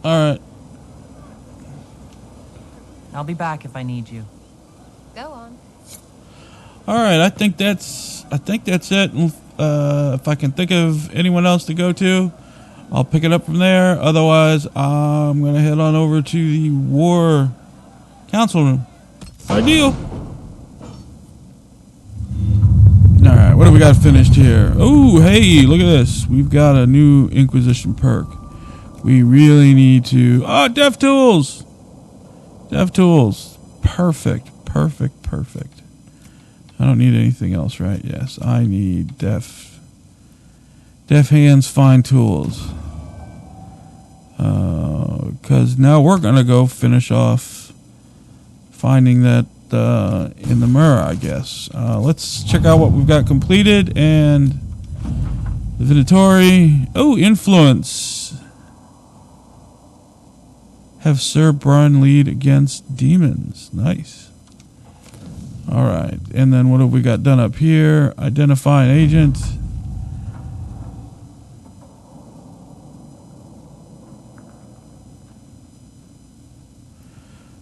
Alright. I'll be back if I need you. Go on. Alright, I think that's it. If I can think of anyone else to go to, I'll pick it up from there. Otherwise, I'm going to head on over to the War Council room. Ideal. Alright, what do we got finished here? Oh, hey, look at this. We've got a new Inquisition perk. We really need to... Oh, Dev Tools! Dev Tools. Perfect. I don't need anything else, right? Yes, I need Deaf Hands, Fine Tools. Because now we're going to go finish off finding that in the mirror, I guess. Let's check out what we've got completed. And Divinatory. Oh, Influence. Have Sir Brun lead against demons. Nice. Alright. And then what have we got done up here? Identify an agent.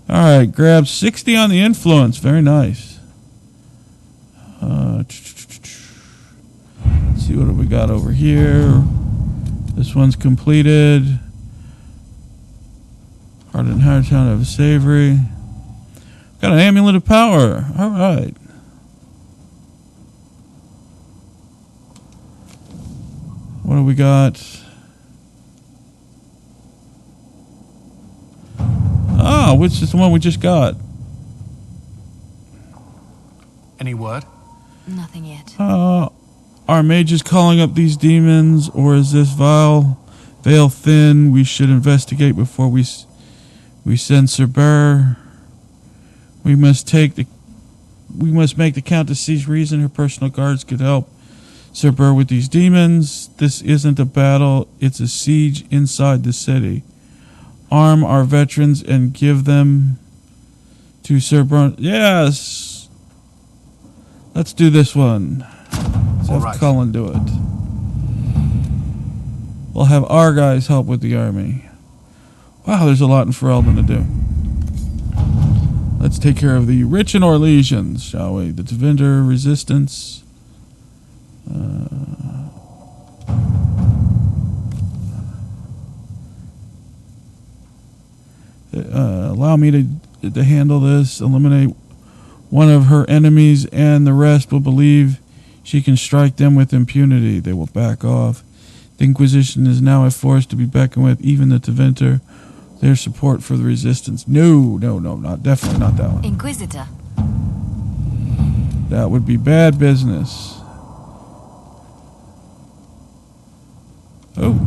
Alright. Grab 60 on the influence. Very nice. Let's see what have we got over here. This one's completed. Hardened Hardtown of Savory. Got an Amulet of Power. Alright. What do we got? Ah, which is the one we just got? Any word? Nothing yet. Are mages calling up these demons, or is this veil thin? We should investigate before we send Sir Burr. We must make the Countess's reason her personal guards could help Sir Burr with these demons. This isn't a battle, it's a siege inside the city. Arm our veterans and give them to Sir Burr. Yes! Let's do this one. Let's have Cullen do it. We'll have our guys help with the army. Wow, there's a lot in Ferelden to do. Let's take care of the rich and Orlesians, shall we? The Tevinder resistance. Allow me to handle this. Eliminate one of her enemies, and the rest will believe she can strike them with impunity. They will back off. The Inquisition is now a force to be beckoned with. Even the Tevinder. Their support for the resistance. No, definitely not that one. Inquisitor. That would be bad business. Oh.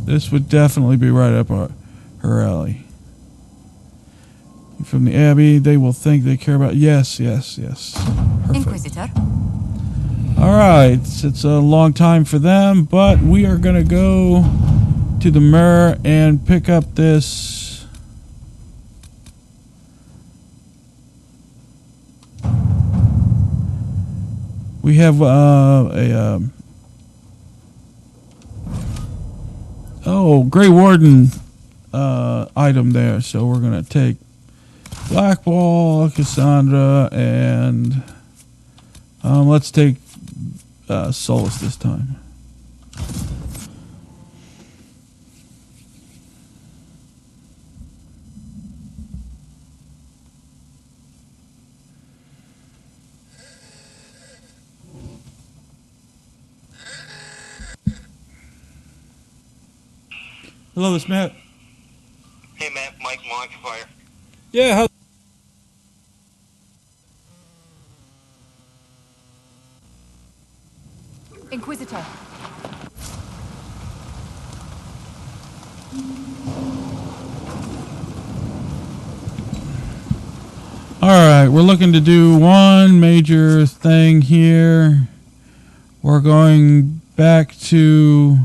This would definitely be right up her alley. From the Abbey, they will think they care about... Yes. Perfect. Inquisitor. Alright, it's a long time for them, but we are going to go to the mirror and pick up this... We have Grey Warden item there, so we're going to take Black Ball, Cassandra, and let's take Solus this time. Hello, this is Matt. Hey, Matt. Mike from Occupier. Yeah, how... Inquisitor. Alright, we're looking to do one major thing here. We're going back to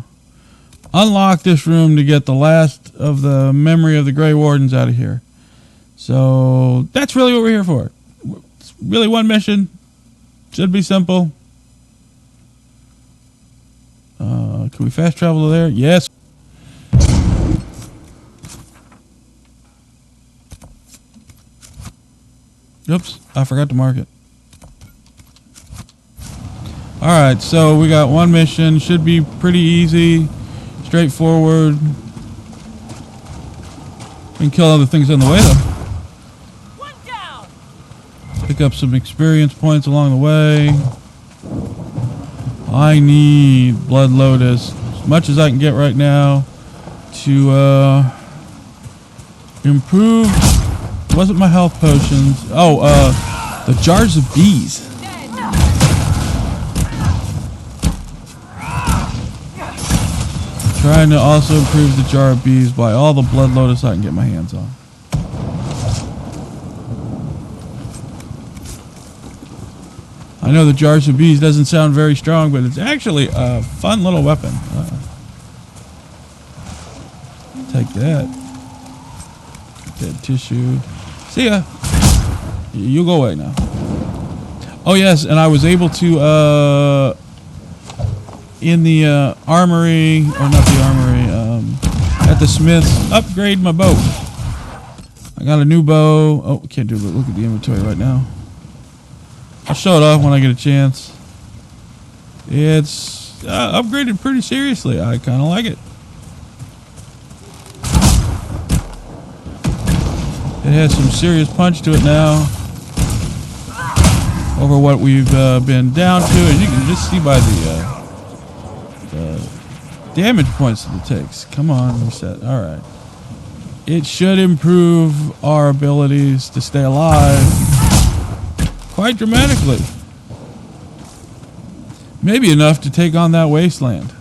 unlock this room to get the last of the memory of the Grey Wardens out of here. So that's really what we're here for. It's really one mission. Should be simple. Can we fast travel to there? Yes. Oops, I forgot to mark it. Alright, so we got one mission. Should be pretty easy. Straightforward. We can kill other things on the way, though. One down. Pick up some experience points along the way. I need Blood Lotus, as much as I can get right now, to improve. Wasn't my health potions? Oh, the jars of bees. Trying to also improve the jar of bees by all the Blood Lotus I can get my hands on. I know the jars of bees doesn't sound very strong, but it's actually a fun little weapon. Take that. Dead tissue. See ya. You go away now. Oh yes, and I was able to in the armory, or not the armory, at the smith's, upgrade my bow. I got a new bow. Oh, can't do it. Look at the inventory right now. I'll show it off when I get a chance. It's upgraded pretty seriously. I kind of like it. It has some serious punch to it now over what we've been down to, and you can just see by the damage points that it takes. Come on, reset. All right. It should improve our abilities to stay alive quite dramatically. Maybe enough to take on that wasteland.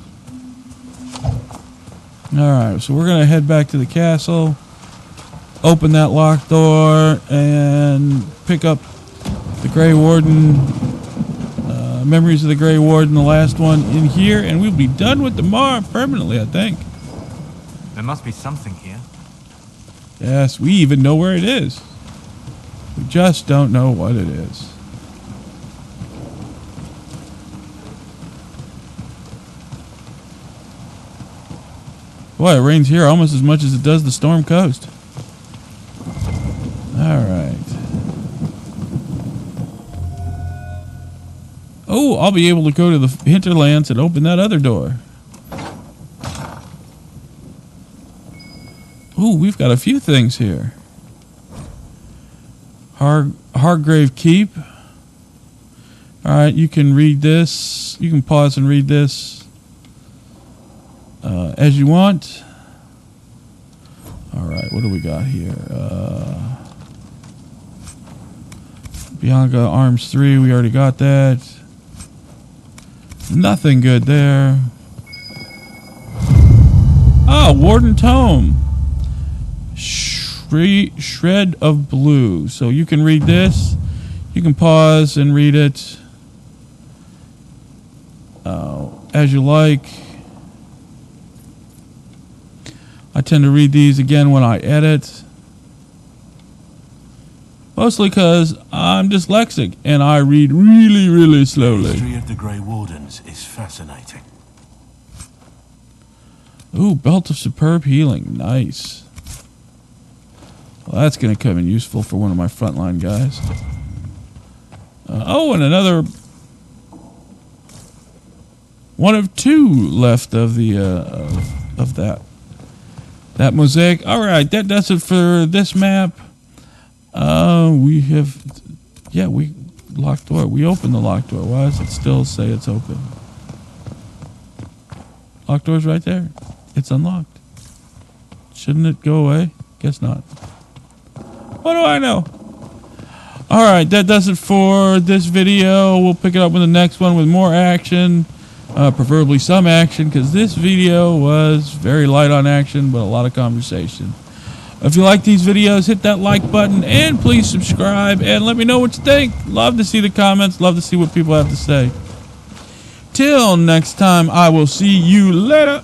Alright, so we're going to head back to the castle, open that locked door, and pick up the Grey Warden, memories of the Grey Warden, the last one in here, and we'll be done with the Mar permanently, I think. There must be something here. Yes, we even know where it is. We just don't know what it is. Boy, it rains here almost as much as it does the Storm Coast. Alright. Oh, I'll be able to go to the hinterlands and open that other door. Ooh, we've got a few things here. Hargrave Keep. Alright, you can read this. You can pause and read this as you want. Alright, what do we got here? Bianca Arms 3, we already got that. Nothing good there. Oh, Warden Tome. shred of blue. So you can read this. You can pause and read it as you like. I tend to read these again when I edit. Mostly because I'm dyslexic and I read really, really The slowly. history of the Grey Wardens is fascinating. Ooh, Belt of Superb Healing. Nice. Well, that's going to come in useful for one of my frontline guys. Oh, and another one of two left of the of that mosaic. All right, that does it for this map. We have, yeah, we locked door. We opened the locked door. Why does it still say it's open? Locked door's right there. It's unlocked. Shouldn't it go away? Guess not. What do I know? All right, that does it for this video. We'll pick it up with the next one with more action, preferably some action, because this video was very light on action, but a lot of conversation. If you like these videos, hit that like button, and please subscribe, and let me know what you think. Love to see the comments. Love to see what people have to say. Till next time, I will see you later.